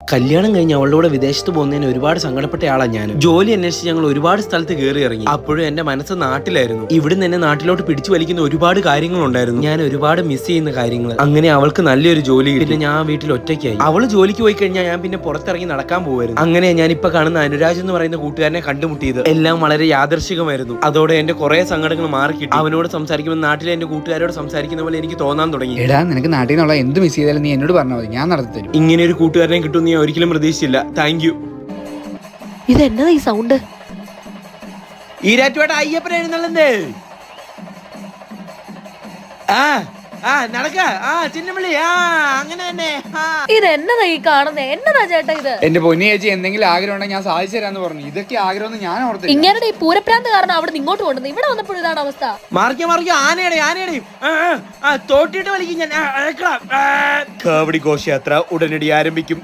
കല്യാണം കഴിഞ്ഞ് അവളുടെ കൂടെ വിദേശത്ത് പോകുന്നതിന് ഒരുപാട് സങ്കടപ്പെട്ട ആളാണ് ഞാൻ. ജോലി അന്വേഷിച്ച് ഞങ്ങൾ ഒരുപാട് സ്ഥലത്ത് കയറി ഇറങ്ങി. അപ്പോഴും എന്റെ മനസ്സ് നാട്ടിലായിരുന്നു. ഇവിടുന്ന് എന്നെ നാട്ടിലോട്ട് പിടിച്ചു വലിക്കുന്ന ഒരുപാട് കാര്യങ്ങളുണ്ടായിരുന്നു. ഞാൻ ഒരുപാട് മിസ് ചെയ്യുന്ന കാര്യങ്ങൾ. അങ്ങനെ അവൾക്ക് നല്ലൊരു ജോലി കിട്ടി. പിന്നെ ഞാൻ വീട്ടിൽ ഒറ്റയ്ക്കായി. അവള് ജോലിക്ക് പോയി കഴിഞ്ഞാൽ ഞാൻ പിന്നെ പുറത്തിറങ്ങി നടക്കാൻ പോകുമായിരുന്നു. അങ്ങനെ ഞാൻ ഇപ്പൊ കാണുന്ന അനുരാജ് എന്ന് പറയുന്ന കൂട്ടുകാരനെ കണ്ടുമുട്ടിയത്. എല്ലാം വളരെ യാദർശികമായിരുന്നു. അതോടെ എന്റെ കുറെ സങ്കടങ്ങൾ മാറിക്കിട്ടി. അവനോട് സംസാരിക്കുമ്പോൾ നാട്ടിലെ എന്റെ കൂട്ടുകാരോട് സംസാരിക്കുന്ന പോലെ എനിക്ക് തോന്നാൻ തുടങ്ങി. എടാ, നിനക്ക് നാട്ടിൽ നിന്നുള്ള എന്ത് മിസ് ചെയ്താലും നീ എന്നോട് പറഞ്ഞാൽ മതി, ഞാൻ നടത്തി തരും. ഇങ്ങനെ ഒരു കൂട്ടുകാരനെ കിട്ടും ഞാൻ ഒരിക്കലും പ്രതീക്ഷിച്ചില്ല. Thank you. ഇതെന്നതാ ഈ സൗണ്ട്? ഈരാറ്റുപേട്ട അയ്യപ്പൻ എഴുന്നള്ളന്തേ. നടക്ക ചിന്നമള്ളി അങ്ങനെ തന്നെ. ഇതെന്നതാ ഈ കാണുന്നേ? എന്നതാ ചേട്ടാ ഇത്? എന്റെ പൊന്നി ചേച്ചി, എന്തെങ്കിലും ആഗ്രഹം ഉണ്ടെങ്കിൽ ഞാൻ സാധിച്ചു തരാന്ന് പറഞ്ഞു. ഇതൊക്കെ ആഗ്രഹം ഞാൻ ഓർത്തില്ല. ഇങ്ങനെ ഈ പൂരപ്രാന്ത് കാരണം അവിടെ ഇങ്ങോട്ട് കൊണ്ടുവന്നു. ഇവിടെ വന്നപ്പോൾ ഇതാണ് അവസ്ഥ. മറിക്ക ആനയുടെ തോട്ടിട്ട് വലിക്കും ഞാൻ. കാവടി ഘോഷയാത്ര ഉടനടി ആരംഭിക്കും.